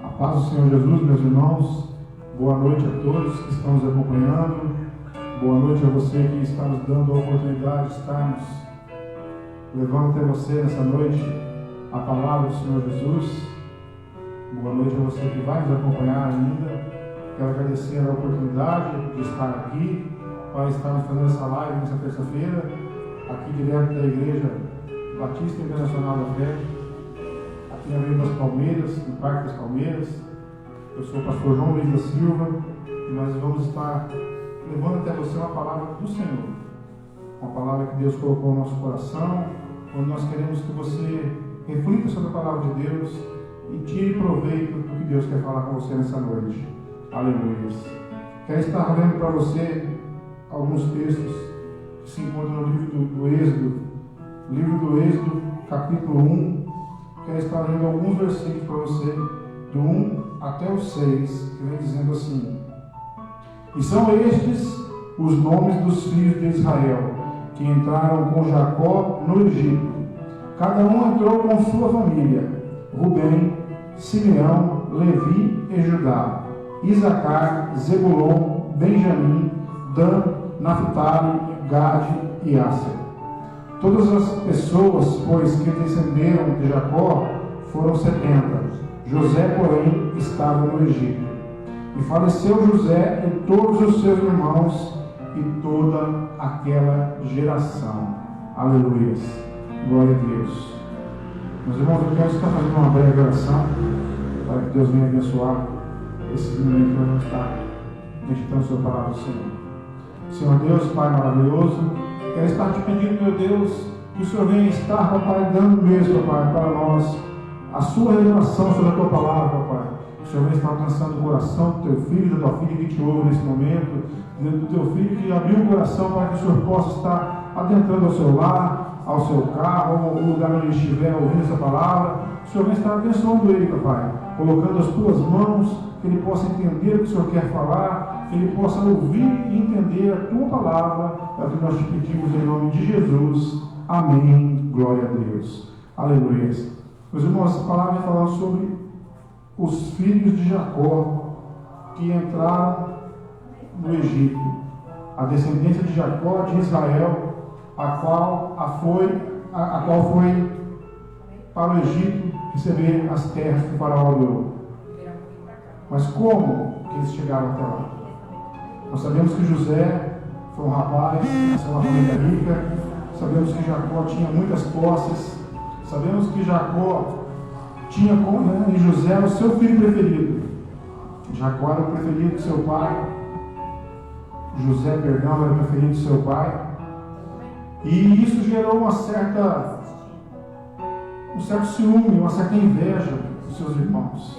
A paz do Senhor Jesus, meus irmãos. Boa noite a todos que estão nos acompanhando. Boa noite a você que está nos dando a oportunidade de estarmos levando até você nessa noite a palavra do Senhor Jesus. Boa noite a você que vai nos acompanhar ainda. Quero agradecer a oportunidade de estar aqui para estarmos fazendo essa live nessa terça-feira, aqui direto da Igreja Batista Internacional da Fé, aqui na Avenida das Palmeiras, no Parque das Palmeiras. Eu sou o pastor João Luiz da Silva e nós vamos estar levando até você uma palavra do Senhor, uma palavra que Deus colocou no nosso coração, onde nós queremos que você reflita sobre a palavra de Deus e tire proveito do que Deus quer falar com você nessa noite. Aleluia. Quero estar lendo para você alguns textos que se encontram no livro do Êxodo, livro do Êxodo, capítulo 1. Quero estar lendo alguns versículos para você, do 1 até o 6, que vem dizendo assim: E são estes os nomes dos filhos de Israel, que entraram com Jacó no Egito. Cada um entrou com sua família: Rubem, Simeão, Levi e Judá, Isacar, Zebulon, Benjamim, Dan, Naphtali, Gade e Asser. Todas as pessoas, pois, que descenderam de Jacó foram 70. José, porém, estava no Egito. E faleceu José e todos os seus irmãos e toda aquela geração. Aleluia. Glória a Deus. Meus irmãos, eu quero estar fazendo uma breve oração para que Deus venha abençoar esse momento que nós vamos estar meditando sobre a palavra do Senhor. Senhor Deus, Pai maravilhoso, quero estar te pedindo, meu Deus, que o Senhor venha estar, Papai, dando mesmo, Papai, para nós a sua revelação sobre a tua palavra, Papai. O Senhor venha estar alcançando o coração do teu filho, da tua filha que te ouve nesse momento, do teu filho que abriu o coração para que o Senhor possa estar adentrando ao seu lar, ao seu carro, ao lugar onde ele estiver ouvindo essa palavra. O Senhor venha estar abençoando ele, Papai, colocando as tuas mãos, que ele possa entender o que o Senhor quer falar, que ele possa ouvir e entender a tua palavra. É o que nós te pedimos em nome de Jesus. Amém. Glória a Deus. Aleluia. Meus irmãos, essa palavra fala sobre os filhos de Jacó que entraram no Egito, a descendência de Jacó, de Israel, a qual foi para o Egito receber as terras que o faraó deu. Mas como que eles chegaram até lá? Nós sabemos que José foi um rapaz, nasceu uma família rica. Sabemos que Jacó tinha muitas posses. Sabemos que Jacó tinha em José o seu filho preferido. Jacó era o preferido de seu pai. José, perdão, era o preferido de seu pai. E isso gerou um certo ciúme, uma certa inveja dos seus irmãos.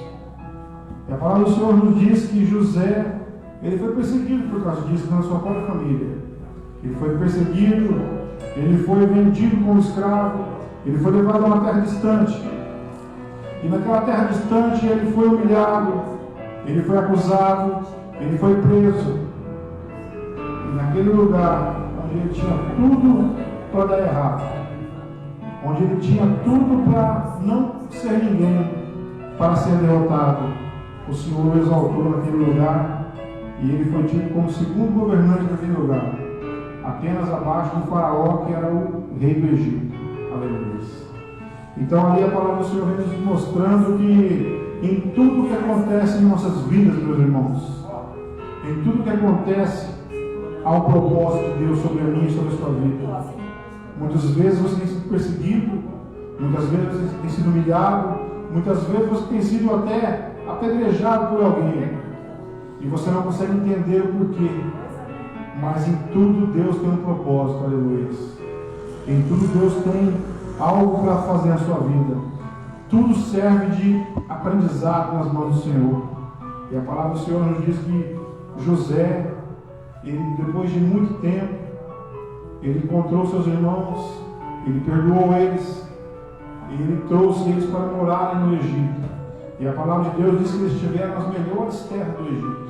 E a palavra do Senhor nos diz que José, ele foi perseguido por causa disso na sua própria família. Ele foi perseguido, ele foi vendido como escravo, ele foi levado a uma terra distante. E naquela terra distante ele foi humilhado, ele foi acusado, ele foi preso. E naquele lugar onde ele tinha tudo para dar errado, onde ele tinha tudo para não ser ninguém, para ser derrotado, o Senhor o exaltou naquele lugar e ele foi tido como segundo governante daquele lugar, apenas abaixo do faraó, que era o rei do Egito. Aleluia. Então ali a palavra do Senhor vem nos mostrando que em tudo que acontece em nossas vidas, meus irmãos, em tudo que acontece, há um propósito de Deus sobre a minha e sobre a sua vida. Muitas vezes você tem sido perseguido, muitas vezes você tem sido humilhado, muitas vezes você tem sido até apedrejado por alguém e você não consegue entender o porquê, mas em tudo Deus tem um propósito. Aleluia. Em tudo Deus tem algo para fazer na sua vida. Tudo serve de aprendizado nas mãos do Senhor. E a palavra do Senhor nos diz que José, ele, depois de muito tempo, ele encontrou seus irmãos, ele perdoou eles, e ele trouxe eles para morarem no Egito. E a palavra de Deus diz que eles estiveram nas melhores terras do Egito.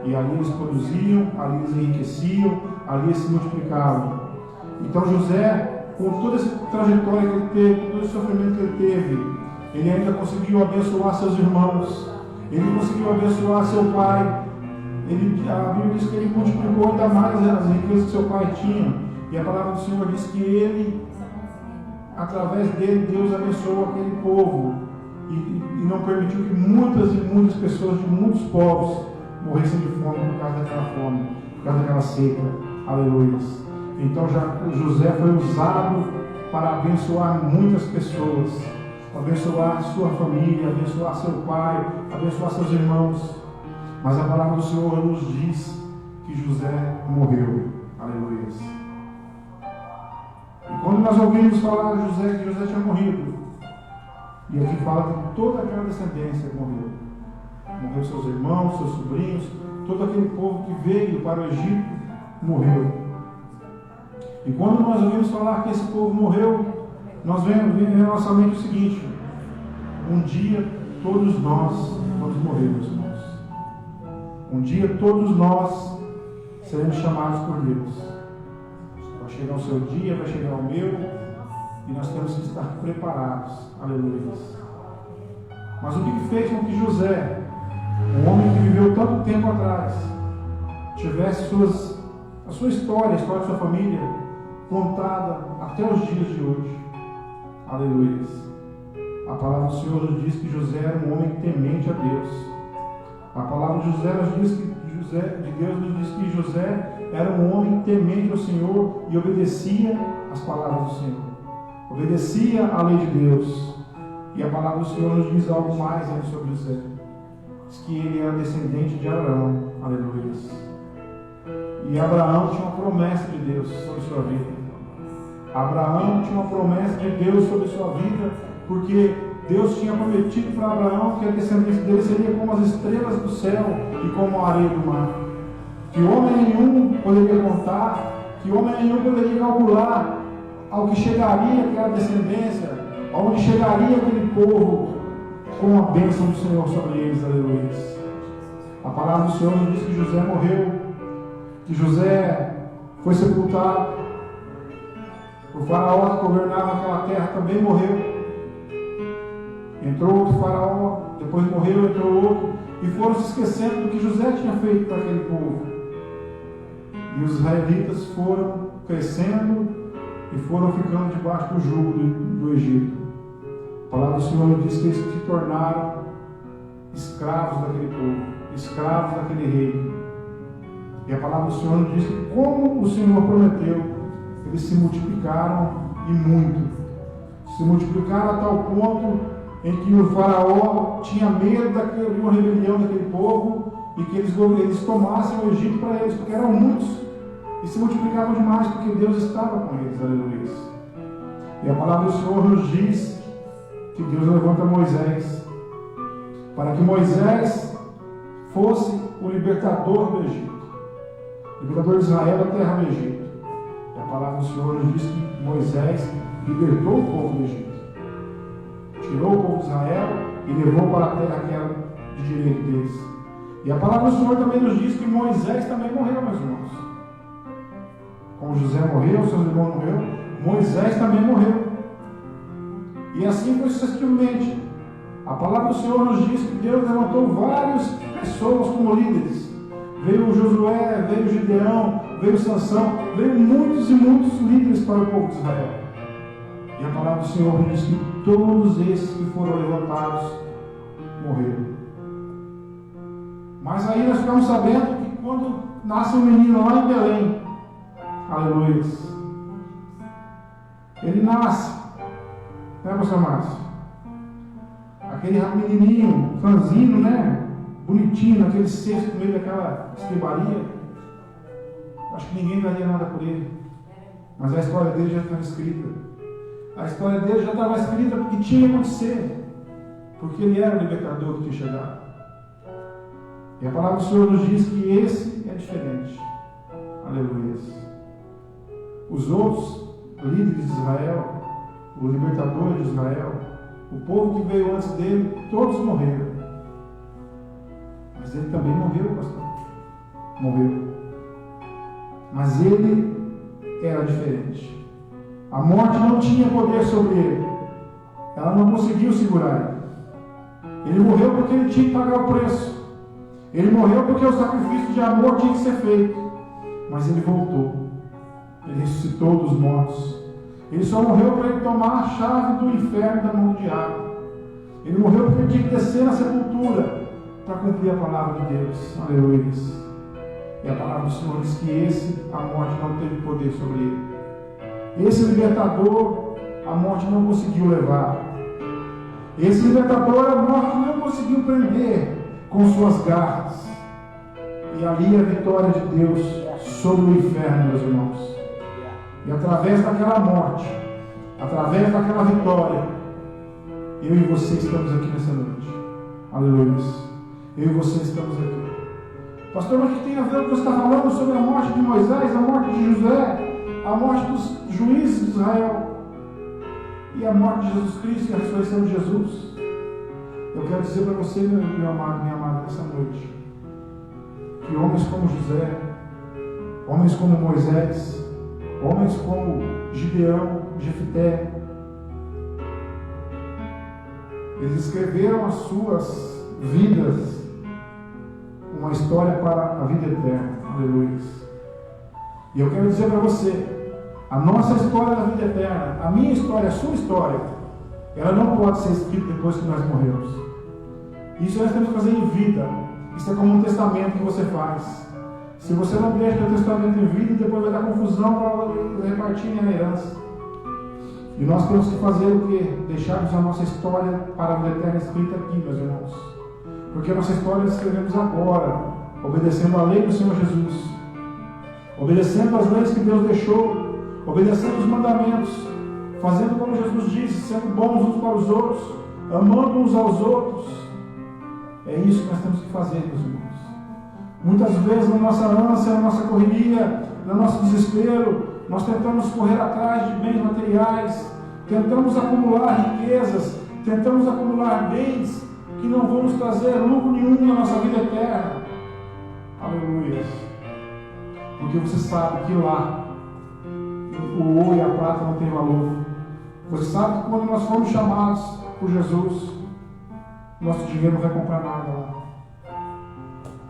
E ali eles produziam, ali eles enriqueciam, ali eles se multiplicavam. Então José, com toda essa trajetória que ele teve, com todo esse sofrimento que ele teve, ele ainda conseguiu abençoar seus irmãos, ele conseguiu abençoar seu pai. A Bíblia diz que ele multiplicou ainda mais as riquezas que seu pai tinha. E a palavra do Senhor diz que ele, através dele, Deus abençoou aquele povo e não permitiu que muitas e muitas pessoas de muitos povos morressem de fome por causa daquela fome, por causa daquela seca. Aleluia. Então José foi usado para abençoar muitas pessoas, abençoar sua família, abençoar seu pai, abençoar seus irmãos. Mas a palavra do Senhor nos diz que José morreu. Aleluia. E quando nós ouvimos falar de José, que José tinha morrido, e aqui fala que toda aquela descendência morreu. Morreu seus irmãos, seus sobrinhos, todo aquele povo que veio para o Egito morreu. E quando nós ouvimos falar que esse povo morreu, nós vemos na nossa mente o seguinte: um dia todos nós vamos morrer, meus irmãos. Um dia todos nós seremos chamados por Deus. Vai chegar o seu dia, vai chegar o meu, e nós temos que estar preparados. Aleluia. Mas o que fez com que José, um homem que viveu tanto tempo atrás, tivesse a sua história, a história de sua família, contada até os dias de hoje? Aleluia. A palavra do Senhor nos diz que José era um homem temente a Deus. A palavra de Deus nos diz que José era um homem temente ao Senhor e obedecia às palavras do Senhor. Obedecia à lei de Deus. E a palavra do Senhor nos diz algo mais ainda sobre José. Diz que ele era descendente de Abraão. Aleluia. E Abraão tinha uma promessa de Deus sobre sua vida. Abraão tinha uma promessa de Deus sobre sua vida, porque Deus tinha prometido para Abraão que a descendência dele seria como as estrelas do céu e como a areia do mar. Que homem nenhum poderia contar, que homem nenhum poderia calcular ao que chegaria aquela descendência, aonde chegaria aquele povo com a bênção do Senhor sobre eles. Aleluia. A palavra do Senhor nos diz que José morreu, que José foi sepultado. O faraó que governava aquela terra também morreu. Entrou outro faraó, depois morreu, entrou outro, e foram se esquecendo do que José tinha feito para aquele povo. E os israelitas foram crescendo e foram ficando debaixo do jugo do Egito. A palavra do Senhor diz que eles se tornaram escravos daquele povo, escravos daquele rei. E a palavra do Senhor nos diz que, como o Senhor prometeu, eles se multiplicaram e muito. Se multiplicaram a tal ponto em que o faraó tinha medo de uma rebelião daquele povo e que eles tomassem o Egito para eles, porque eram muitos e se multiplicavam demais, porque Deus estava com eles. Aleluia. E a palavra do Senhor nos diz que Deus levanta Moisés para que Moisés fosse o libertador do Egito, libertador de Israel da terra do Egito. E a palavra do Senhor nos diz que Moisés libertou o povo do Egito, tirou o povo de Israel e levou para a terra que era de direito deles. E a palavra do Senhor também nos diz que Moisés também morreu, meus irmãos. Como José morreu, seus irmãos morreram, Moisés também morreu. E assim foi sucessivamente. A palavra do Senhor nos diz que Deus levantou várias pessoas como líderes. Veio Josué, veio Gideão, veio Sansão, veio muitos e muitos líderes para o povo de Israel. E a palavra do Senhor diz que todos esses que foram levantados morreram. Mas aí nós ficamos sabendo que quando nasce um menino lá em Belém, aleluia, ele nasce, né, pastor Márcio? Aquele menininho, franzino, né? Bonitinho, naquele cesto no meio daquela estrebaria. Acho que ninguém daria nada por ele. Mas a história dele já estava escrita. A história dele já estava escrita porque tinha que acontecer. Porque ele era o libertador que tinha chegado. E a palavra do Senhor nos diz que esse é diferente. Aleluia. Os outros líderes de Israel, o libertador de Israel, o povo que veio antes dele, todos morreram. Mas ele também morreu, pastor. Morreu. Mas ele era diferente. A morte não tinha poder sobre ele. Ela não conseguiu segurar ele. Ele morreu porque ele tinha que pagar o preço. Ele morreu porque o sacrifício de amor tinha que ser feito. Mas ele voltou. Ele ressuscitou dos mortos. Ele só morreu para ele tomar a chave do inferno da mão do diabo. Ele morreu porque ele tinha que descer na sepultura para cumprir a palavra de Deus. Aleluia. E a palavra do Senhor diz que a morte não teve poder sobre ele. Esse libertador, a morte não conseguiu levar. Esse libertador, a morte não conseguiu prender com suas garras. E ali a vitória de Deus sobre o inferno, meus irmãos. E através daquela morte, através daquela vitória, eu e você estamos aqui nessa noite. Aleluia. Eu e você estamos aqui. Pastor, mas o que tem a ver com o que você está falando sobre a morte de Moisés, a morte de José, a morte dos juízes de Israel e a morte de Jesus Cristo e a ressurreição de Jesus? Eu quero dizer para você, meu amado, minha amada, nessa noite, que homens como José, homens como Moisés, homens como Gideão, Jefté, eles escreveram as suas vidas uma história para a vida eterna. Aleluia. E eu quero dizer para você, a nossa história da vida eterna, a minha história, a sua história, ela não pode ser escrita depois que nós morremos. Isso nós temos que fazer em vida. Isso é como um testamento que você faz. Se você não deixa o testamento em vida, depois vai dar confusão para repartir a herança. E nós temos que fazer o quê? Deixarmos a nossa história para a vida eterna escrita aqui, meus irmãos. Porque a nossa história nós escrevemos agora, obedecendo a lei do Senhor Jesus, obedecendo as leis que Deus deixou, obedecendo os mandamentos, fazendo como Jesus disse, sendo bons uns para os outros, amando uns aos outros. É isso que nós temos que fazer, meus irmãos. Muitas vezes, na nossa ânsia, na nossa correria, no nosso desespero, nós tentamos correr atrás de bens materiais, tentamos acumular riquezas, tentamos acumular bens que não vão nos trazer lucro nenhum na nossa vida eterna. Aleluia. Porque você sabe que lá o ouro e a prata não tem valor. Você sabe que quando nós formos chamados por Jesus, nosso dinheiro não vai comprar nada lá.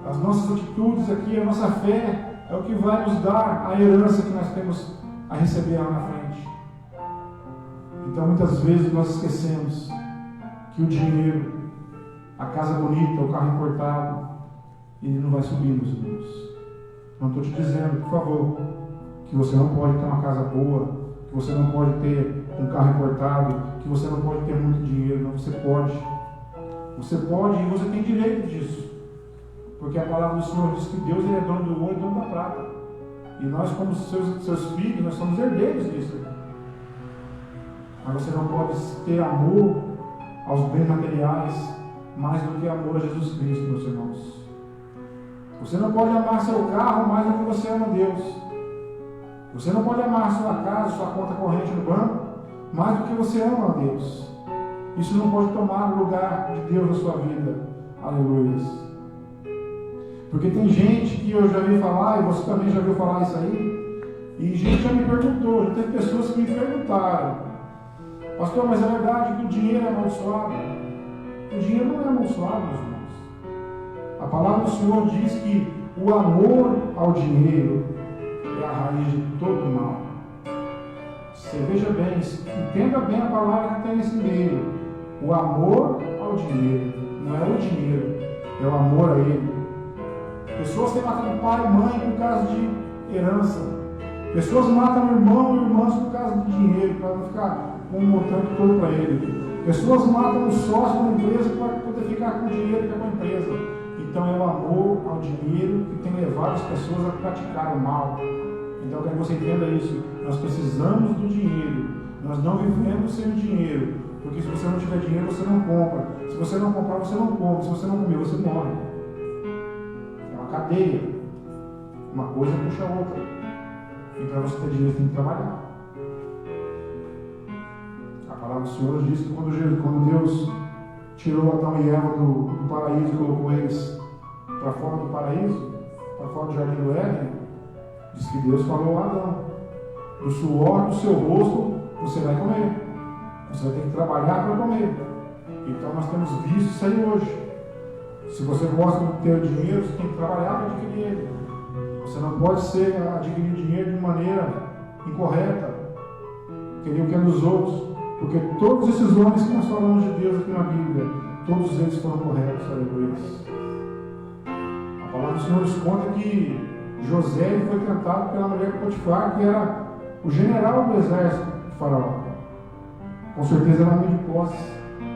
As nossas atitudes aqui, a nossa fé é o que vai nos dar a herança que nós temos a receber lá na frente. Então muitas vezes nós esquecemos que o dinheiro, a casa bonita, o carro importado, ele não vai subir, meus irmãos. Não estou te dizendo, por favor, que você não pode ter uma casa boa, que você não pode ter um carro importado, que você não pode ter muito dinheiro. Não, você pode. Você pode e você tem direito disso. Porque a palavra do Senhor diz que Deus ele é dono do ouro e dono da prata. E nós, como seus filhos, nós somos herdeiros disso. Mas você não pode ter amor aos bens materiais mais do que amor a Jesus Cristo, meus irmãos. Você não pode amar seu carro mais do que você ama Deus. Você não pode amar sua casa, sua conta corrente no banco mais do que você ama a Deus. Isso não pode tomar o lugar de Deus na sua vida. Aleluia. Porque tem gente que eu já vi falar, e você também já viu falar isso aí, e gente já me perguntou, já teve pessoas que me perguntaram: pastor, mas é verdade que o dinheiro é amaldiçoado? O dinheiro não é amaldiçoado, meus irmãos. A palavra do Senhor diz que o amor ao dinheiro é a raiz de todo mal. Você veja bem, entenda bem a palavra que tem nesse meio. O amor ao dinheiro, não é o dinheiro, é o amor a ele. Pessoas têm matado pai e mãe por causa de herança. Pessoas matam irmão e irmãs por causa de dinheiro, para não ficar com um montante todo para ele. Pessoas matam um sócio da empresa para poder ficar com o dinheiro que é uma empresa. Então é o amor ao dinheiro que tem levado as pessoas a praticar o mal. Então eu quero que você entenda isso. Nós precisamos do dinheiro. Nós não vivemos sem o dinheiro. Porque se você não tiver dinheiro, você não compra. Se você não comprar, você não come. Se você não comer, você morre. É uma cadeia. Uma coisa puxa a outra. E para você ter dinheiro, você tem que trabalhar. A palavra do Senhor diz que quando Deus tirou Adão e Eva do paraíso e colocou eles para fora do paraíso, para fora do jardim do Éden, diz que Deus falou a Adão: do suor do seu rosto você vai comer. Você vai ter que trabalhar para comer. Então nós temos visto isso aí hoje. Se você gosta de ter dinheiro, você tem que trabalhar para adquirir ele. Você não pode adquirir dinheiro de maneira incorreta, querer o que é dos outros. Porque todos esses homens que nós falamos de Deus aqui na Bíblia, todos eles foram corretos, aleluia. A palavra do Senhor nos conta que José foi tentado pela mulher de Potifar, que era o general do exército de Faraó. Com certeza era muito de posse,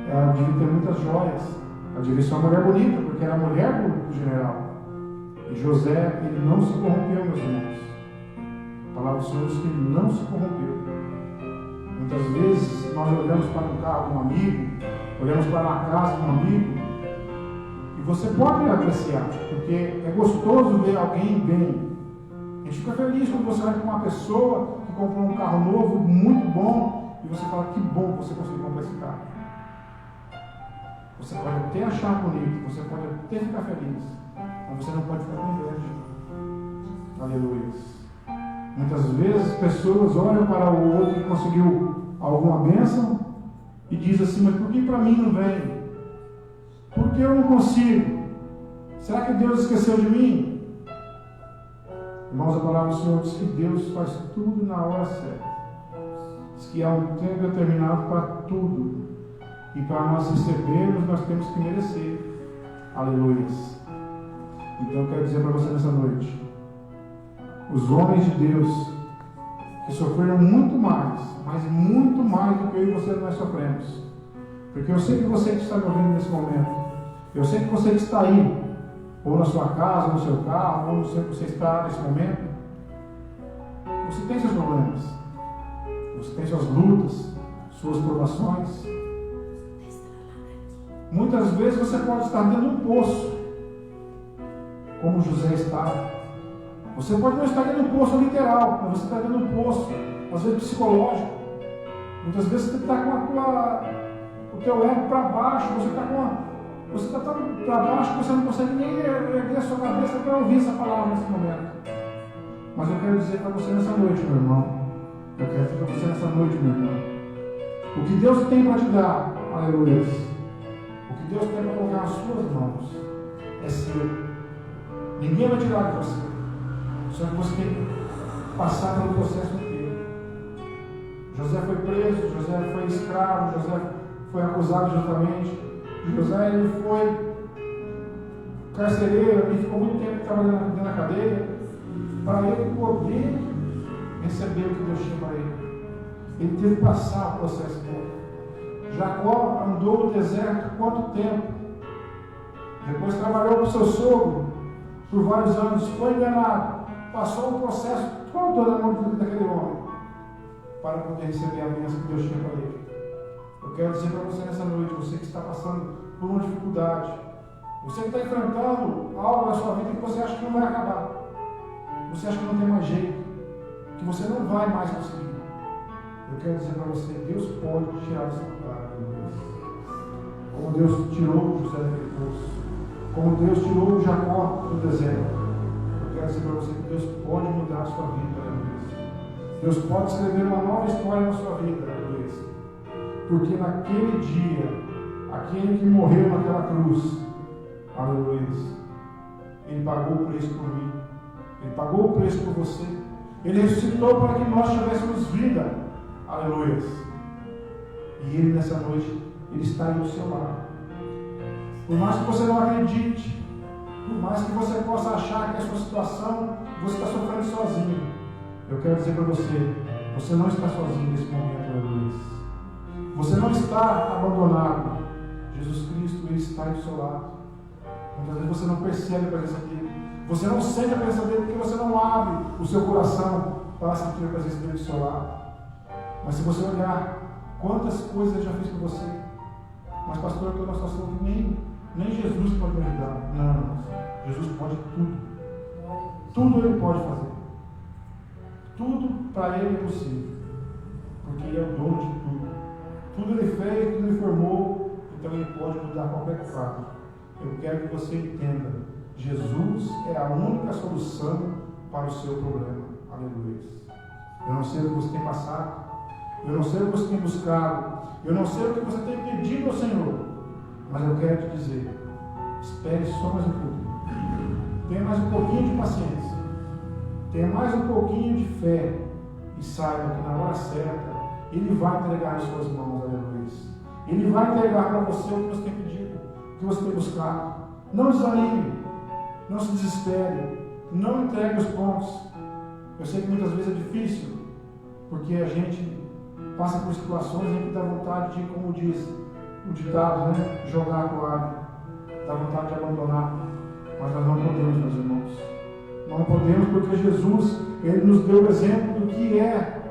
ela devia ter muitas joias, ela devia ser uma mulher bonita, porque era a mulher do general. E José, ele não se corrompeu, meus irmãos. A palavra do Senhor diz que ele não se corrompeu. Muitas vezes nós olhamos para um carro de um amigo, olhamos para a casa de um amigo, e você pode apreciar, porque é gostoso ver alguém bem. A gente fica feliz quando você olha para uma pessoa que comprou um carro novo, muito bom, e você fala, que bom que você conseguiu comprar esse carro. Você pode até achar bonito, você pode até ficar feliz, mas você não pode ficar com inveja. Aleluia. Muitas vezes pessoas olham para o outro que conseguiu alguma bênção e dizem assim, mas por que para mim não vem? Por que eu não consigo? Será que Deus esqueceu de mim? Irmãos, a palavra do Senhor diz que Deus faz tudo na hora certa. Diz que há um tempo determinado para tudo. E para nós recebermos, nós temos que merecer. Aleluia. Então eu quero dizer para você nessa noite, os homens de Deus que sofreram muito mais, mas muito mais do que eu e você nós sofremos. Porque eu sei que você que está me ouvindo nesse momento, eu sei que você que está aí, ou na sua casa, ou no seu carro, ou no centro que você está nesse momento, você tem seus problemas, você tem suas lutas, suas provações. Muitas vezes você pode estar dentro de um poço, como José estava. Você pode não estar dentro de um poço literal, mas você está dentro de um poço, às vezes psicológico. Muitas vezes você está com o teu ego para baixo, você está tão para baixo que você não consegue nem erguer a sua cabeça para ouvir essa palavra nesse momento. Mas eu quero dizer para você nessa noite, meu irmão, eu quero dizer para você nessa noite, meu irmão, o que Deus tem para te dar, aleluia, o que Deus tem para colocar nas suas mãos é seu. Ninguém vai tirar de você. Só que você tem que passar pelo processo inteiro. José foi preso, José foi escravo, José foi acusado justamente. José ele foi carcereiro e ficou muito tempo trabalhando dentro da cadeia para ele poder receber o que Deus tinha para ele. Ele teve que passar o processo todo. Jacó andou no deserto quanto tempo? Depois trabalhou com seu sogro por vários anos, foi enganado. Passou o processo todo na mão daquele homem para poder receber a bênção que Deus tinha para ele. Eu quero dizer para você nessa noite, você que está passando por uma dificuldade, você que está enfrentando algo na sua vida que você acha que não vai acabar, você acha que não tem mais jeito, que você não vai mais conseguir. Eu quero dizer para você, Deus pode tirar esse lugar. Como Deus tirou José daquele poço, como Deus tirou Jacó do deserto. Eu quero dizer para você que Deus pode mudar a sua vida, aleluia. Deus pode escrever uma nova história na sua vida, aleluia. Porque naquele dia, aquele que morreu naquela cruz, aleluia, ele pagou o preço por mim, ele pagou o preço por você, ele ressuscitou para que nós tivéssemos vida, aleluia. E ele nessa noite, ele está aí do seu lado. Por mais que você não acredite, por mais que você possa achar que a sua situação, você está sofrendo sozinho, eu quero dizer para você, você não está sozinho nesse momento, aleluia. Você não está abandonado. Jesus Cristo, Ele está aí do seu lado. Muitas vezes você não percebe a presença dEle. Você não sente a presença dEle porque você não abre o seu coração para sentir a presença dEle do seu lado. Mas se você olhar quantas coisas Ele já fez por você, mas pastor, eu estou numa situação que nem Jesus pode me ajudar. Não, Jesus pode tudo. Tudo Ele pode fazer. Tudo para Ele é possível. Porque Ele é o dono de tudo. Tudo Ele fez, tudo Ele formou, então Ele pode mudar qualquer quadro. Eu quero que você entenda, Jesus é a única solução para o seu problema. Aleluia. Eu não sei o que você tem passado, eu não sei o que você tem buscado, Eu não sei o que você tem pedido ao Senhor, mas eu quero te dizer, espere só mais um pouquinho. Tenha mais um pouquinho de paciência. Tenha mais um pouquinho de fé. E saiba que na hora certa, Ele vai entregar em suas mãos, aleluia. Ele vai entregar para você o que você tem pedido, o que você tem buscado. Não desanime, não se desespere, não entregue os pontos. Eu sei que muitas vezes é difícil, porque a gente passa por situações em que dá vontade de, como diz o ditado, né? Jogar a toalha, dá vontade de abandonar, mas nós não podemos, meus irmãos. Não podemos, porque Jesus, Ele nos deu o exemplo do que é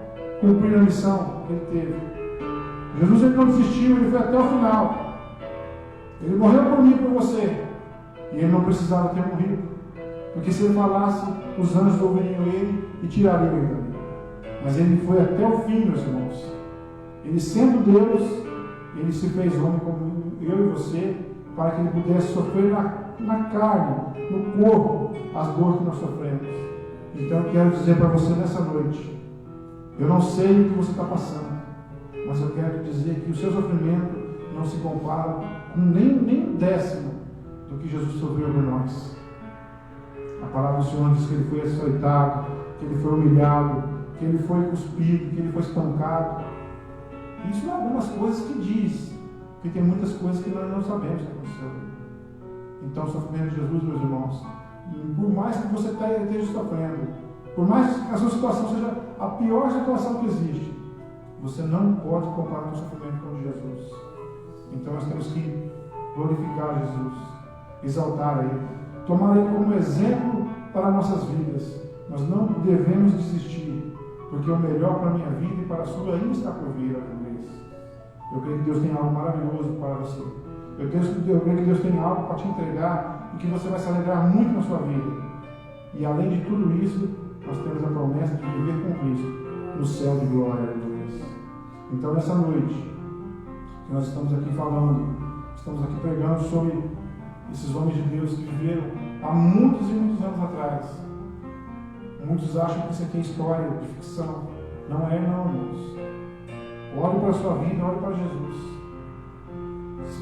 cumprir a missão que Ele teve. Jesus, Ele não desistiu, Ele foi até o final. Ele morreu por mim e por você, e Ele não precisava ter morrido, porque se Ele falasse, os anjos ouviriam Ele e tirariam Ele dali. Mas Ele foi até o fim, meus irmãos. Ele, sendo Deus, Ele se fez homem como eu e você, para que Ele pudesse sofrer na carne, no corpo, as dores que nós sofremos. Então eu quero dizer para você nessa noite, eu não sei o que você está passando, mas eu quero te dizer que o seu sofrimento não se compara com nem um décimo do que Jesus sofreu por nós. A palavra do Senhor diz que Ele foi açoitado, que Ele foi humilhado, que Ele foi cuspido, que Ele foi espancado. Isso é algumas coisas que diz, porque tem muitas coisas que nós não sabemos que aconteceu. Então o sofrimento de Jesus, meus irmãos, por mais que você esteja sofrendo, por mais que a sua situação seja a pior situação que existe, você não pode comparar o sofrimento com o de Jesus. Então nós temos que glorificar Jesus, exaltar Ele, tomar Ele como exemplo para nossas vidas. Nós não devemos desistir, porque o melhor para a minha vida e para a sua ainda está por vir, aleluia. Eu creio que Deus tem algo maravilhoso para você. Eu creio que Deus tem algo para te entregar e que você vai se alegrar muito na sua vida. E além de tudo isso, nós temos a promessa de viver com Cristo no céu de glória, aleluia. Então nessa noite, que nós estamos aqui falando, estamos aqui pregando sobre esses homens de Deus que viveram há muitos e muitos anos atrás. Muitos acham que isso aqui é história de ficção. Não é, não, irmãos. Olhe para a sua vida, olhe para Jesus.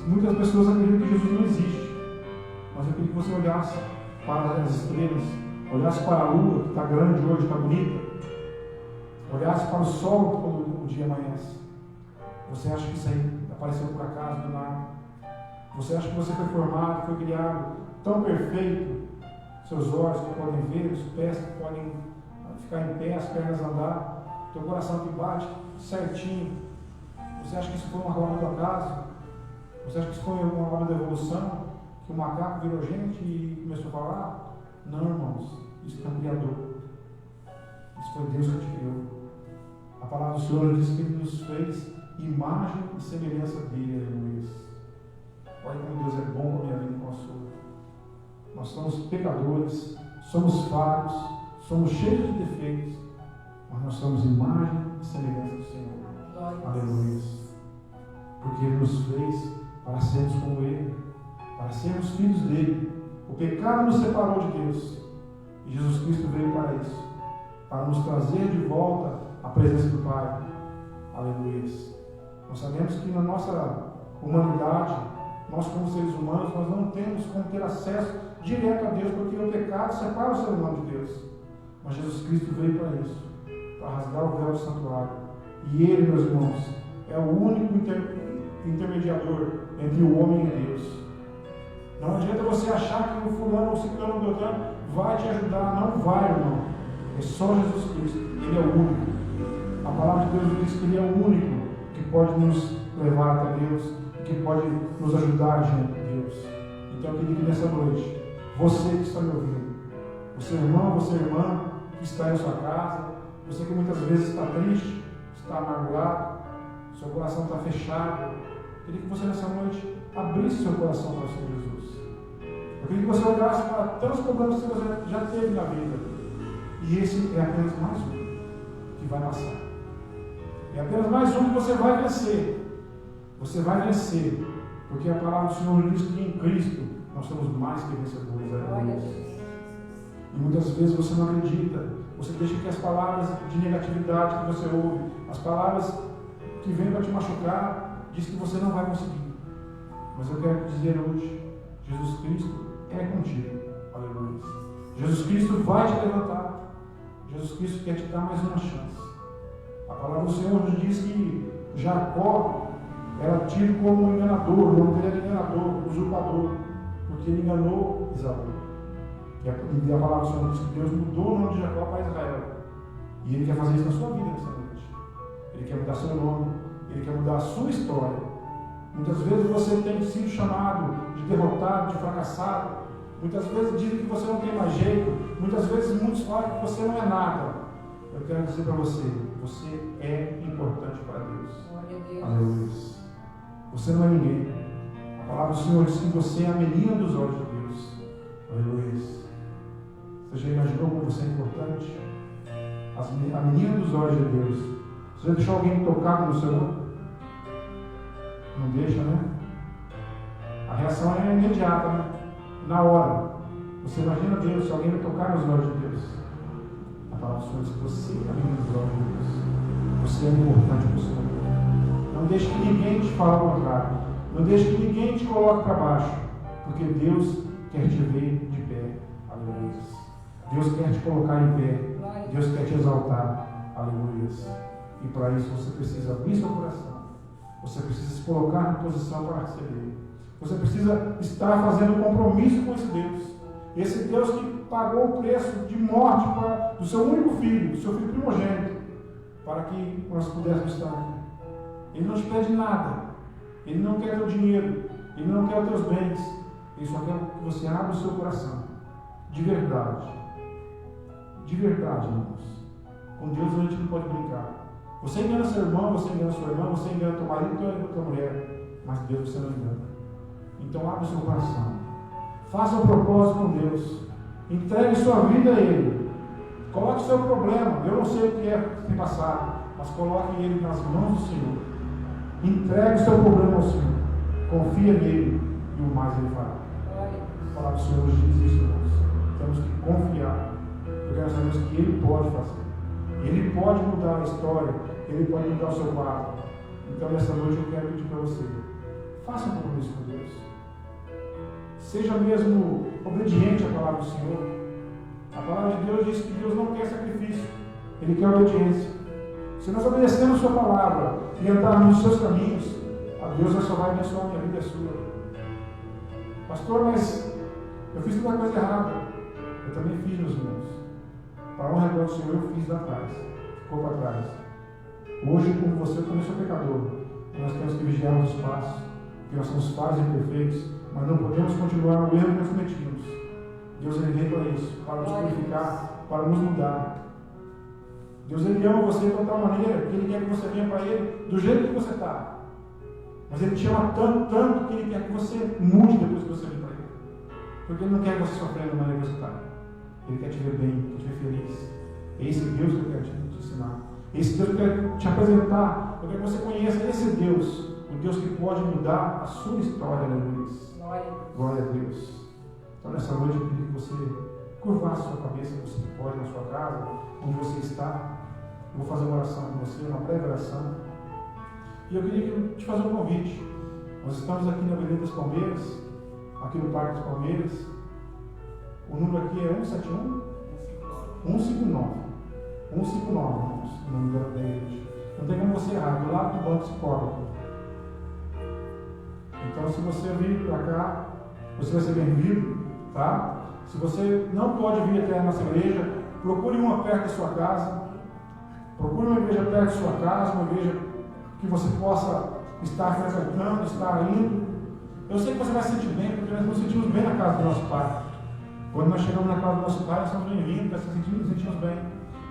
Muitas pessoas acreditam que Jesus não existe, mas eu queria que você olhasse para as estrelas, olhasse para a lua, que está grande hoje, está bonita, olhasse para o sol quando o dia amanhece. Você acha que isso aí apareceu por acaso, do nada? Você acha que você foi formado, foi criado tão perfeito, seus olhos que podem ver, os pés que podem ficar em pé, as pernas andar, teu coração que bate certinho? Você acha que isso foi uma obra do acaso? Você acha que isso foi uma obra da evolução? Que o macaco virou gente e começou a falar? Não, irmãos. Isso é um Criador. Isso foi Deus que te criou. A palavra do Senhor diz que Ele nos fez imagem e semelhança dele, aleluia. Olha como Deus é bom com a minha vida e com a sua. Nós somos pecadores, somos falhos, somos cheios de defeitos, mas nós somos imagem e semelhança do Senhor. Aleluia. Porque Ele nos fez para sermos como Ele, para sermos filhos dEle. O pecado nos separou de Deus, e Jesus Cristo veio para isso, para nos trazer de volta à presença do Pai. Aleluia. Nós sabemos que na nossa humanidade, nós como seres humanos, nós não temos como ter acesso direto a Deus, porque o pecado separa o ser humano de Deus. Mas Jesus Cristo veio para isso, para rasgar o véu do santuário. E Ele, meus irmãos, é o único intermediador entre o homem e Deus. Não adianta você achar que o fulano, o ciclano, o beltrano vai te ajudar. Não vai, irmão. É só Jesus Cristo. Ele é o único. A palavra de Deus diz que Ele é o único que pode nos levar até Deus e que pode nos ajudar diante de Deus. Então eu queria que nessa noite, você que está me ouvindo, você irmão, você irmã que está em sua casa, você que muitas vezes está triste, está amargurado, seu coração está fechado, eu queria que você nessa noite abrisse seu coração para o Senhor Jesus. Eu queria que você olhasse para tantos problemas que você já teve na vida, e esse é apenas mais um que vai passar. É apenas mais um que você vai vencer. Você vai vencer, porque a palavra do Senhor diz que em Cristo nós somos mais que vencedores. E muitas vezes você não acredita, você deixa que as palavras de negatividade que você ouve, as palavras que vêm para te machucar, diz que você não vai conseguir. Mas eu quero dizer hoje, Jesus Cristo é contigo. Aleluia. Jesus Cristo vai te levantar. Jesus Cristo quer te dar mais uma chance. A palavra do Senhor nos diz que Jacó era tido como um enganador, o nome dele era enganador, usurpador, porque ele enganou Isaú. E a palavra do Senhor diz que Deus mudou o nome de Jacó para Israel. E Ele quer fazer isso na sua vida nessa noite. Ele quer mudar seu nome, Ele quer mudar a sua história. Muitas vezes você tem sido chamado de derrotado, de fracassado. Muitas vezes dizem que você não tem mais jeito. Muitas vezes muitos falam que você não é nada. Eu quero dizer para você, você é importante para Deus. Aleluia. Você não é ninguém. A palavra do Senhor diz que você é a menina dos olhos de Deus. Aleluia. Você já imaginou como você é importante? A menina dos olhos de Deus. Você já deixou alguém tocado no seu ombro? Não deixa, né? A reação é imediata, né? Na hora. Você imagina Deus, se alguém vai tocar nos olhos de Deus. A palavra do Senhor diz que você é a menina dos olhos de Deus. Você é importante para o Senhor. Não deixe que ninguém te fale ao contrário. Não deixe que ninguém te coloque para baixo. Porque Deus quer te ver de pé. Aleluia. Deus quer te colocar em pé. Deus quer te exaltar. Aleluia. E para isso você precisa abrir seu coração. Você precisa se colocar na posição para receber. Você precisa estar fazendo um compromisso com esse Deus. Esse Deus que pagou o preço de morte do seu único filho, do seu filho primogênito, para que nós pudéssemos estar aqui. Ele não te pede nada. Ele não quer teu dinheiro. Ele não quer os teus bens. Ele só quer que você abra o seu coração. De verdade. De verdade, irmãos. Com Deus a gente não pode brincar. Você engana seu irmão, você engana sua irmã, você engana teu marido, tua mulher. Mas Deus você não engana. Então abra o seu coração. Faça um propósito com Deus. Entregue sua vida a Ele. Coloque o seu problema. Eu não sei o que é que tem passado, mas coloque ele nas mãos do Senhor. Entregue o seu problema ao Senhor. Confia nele e o mais Ele fará. A palavra do Senhor nos diz isso, irmãos. Temos que confiar. Porque nós sabemos que Ele pode fazer. Ele pode mudar a história. Ele pode mudar o seu quadro. Então, nessa noite, eu quero pedir para você: faça um compromisso com Deus. Seja mesmo obediente à palavra do Senhor. A palavra de Deus diz que Deus não quer sacrifício. Ele quer obediência. Se nós obedecermos a sua palavra e andarmos nos seus caminhos, a Deus só vai abençoar a minha vida e a sua. Pastor, mas eu fiz toda coisa errada. Eu também fiz, meus irmãos. Para a honra e glória do Senhor, eu fiz lá atrás. Ficou para trás. Hoje, como você começou pecador, nós temos que vigiar os passos, porque nós somos falhos e imperfeitos, mas não podemos continuar no erro que nós cometimos. Deus ele veio para isso, para nos purificar, para nos mudar. Deus ele ama você de tal maneira que Ele quer que você venha para Ele do jeito que você está. Mas Ele te ama tanto, tanto que Ele quer que você mude depois que você vem para Ele. Porque Ele não quer que você sofra da maneira que você está. Ele quer te ver bem, quer te ver feliz. É esse Deus que eu quero te ensinar. Esse Deus que eu quero te apresentar. Eu quero que você conheça esse Deus. O Deus que pode mudar a sua história, aleluia. Glória a Deus. Então nessa noite eu queria que você curvasse a sua cabeça, você pode na sua casa, onde você está. Eu vou fazer uma oração com você, uma breve oração. E eu queria te fazer um convite. Nós estamos aqui na Avenida das Palmeiras, aqui no Parque das Palmeiras. O número aqui é 171? 159. 159, irmãos, o nome da igreja. Não tem como você errar, do lado do Banco Cicobi. Então, se você vir para cá, você vai ser bem-vindo, tá? Se você não pode vir até a nossa igreja, procure uma perto da sua casa. Procure uma igreja perto da sua casa, uma igreja que você possa estar frequentando, estar indo. Eu sei que você vai se sentir bem, porque nós nos sentimos bem na casa do nosso Pai. Quando nós chegamos na casa do nosso Pai, nós estamos bem-vindos, nós nos sentimos bem.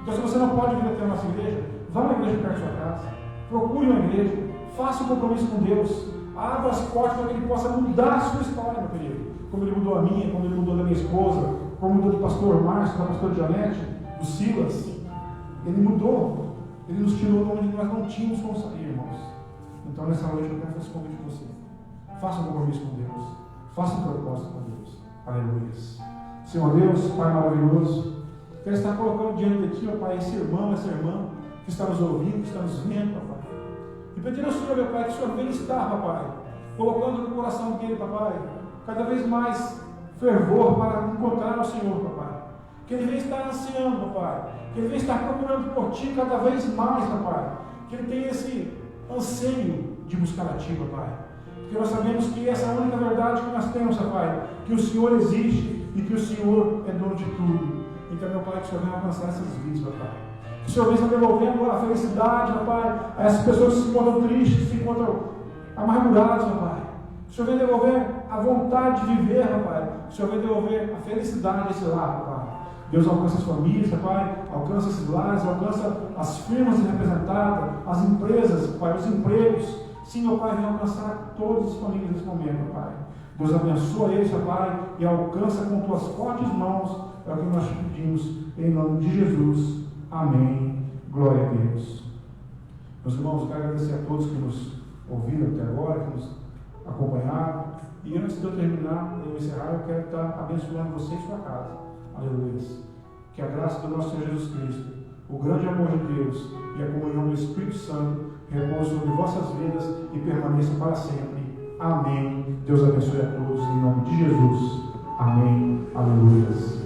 Então, se você não pode vir até a nossa igreja, vá na igreja perto da sua casa. Procure uma igreja, faça um compromisso com Deus. Abra as portas para que Ele possa mudar a sua história, meu querido. Como Ele mudou a minha, como Ele mudou a da minha esposa, como mudou do pastor Márcio, da pastora Janete, do Silas. Ele mudou. Ele nos tirou de onde nós não tínhamos como sair, irmãos. Então, nessa noite, eu quero fazer esse convite com você. Faça um compromisso com Deus. Faça um propósito com Deus. Aleluia. Senhor Deus, Pai maravilhoso, quero estar colocando diante de Ti, ó Pai, esse irmão, essa irmã que está nos ouvindo, que está nos vendo, ó Pai. E pedir ao Senhor, meu Pai, que o Senhor venha estar, papai, colocando no coração dele, papai, cada vez mais fervor para encontrar o Senhor, papai. Que ele venha estar ansiando, papai. Que ele venha estar procurando por ti cada vez mais, papai. Que ele tenha esse anseio de buscar a ti, papai. Porque nós sabemos que essa é a única verdade que nós temos, papai. Que o Senhor existe e que o Senhor é dono de tudo. Então, meu Pai, que o Senhor venha alcançar essas vidas, papai. Que o Senhor venha devolvendo a felicidade, papai, a essas pessoas que se encontram tristes, que se encontram amarguradas, papai. Que o Senhor venha devolver a vontade de viver, papai. Que o Senhor venha devolver a felicidade desse lar, papai. Deus alcança as famílias, papai, alcança esses lares, alcança as firmas representadas, as empresas, papai, os empregos. Sim, meu Pai, vem alcançar todas as famílias nesse momento, papai. Deus abençoa eles, papai, e alcança com tuas fortes mãos. É o que nós te pedimos, em nome de Jesus. Amém. Glória a Deus. Meus irmãos, eu quero agradecer a todos que nos ouviram até agora, que nos acompanharam. E antes de eu terminar, eu encerrar, eu quero estar abençoando você e sua casa. Aleluia. Que a graça do nosso Senhor Jesus Cristo, o grande amor de Deus e a comunhão do Espírito Santo repouse sobre vossas vidas e permaneça para sempre. Amém. Deus abençoe a todos em nome de Jesus. Amém. Aleluia.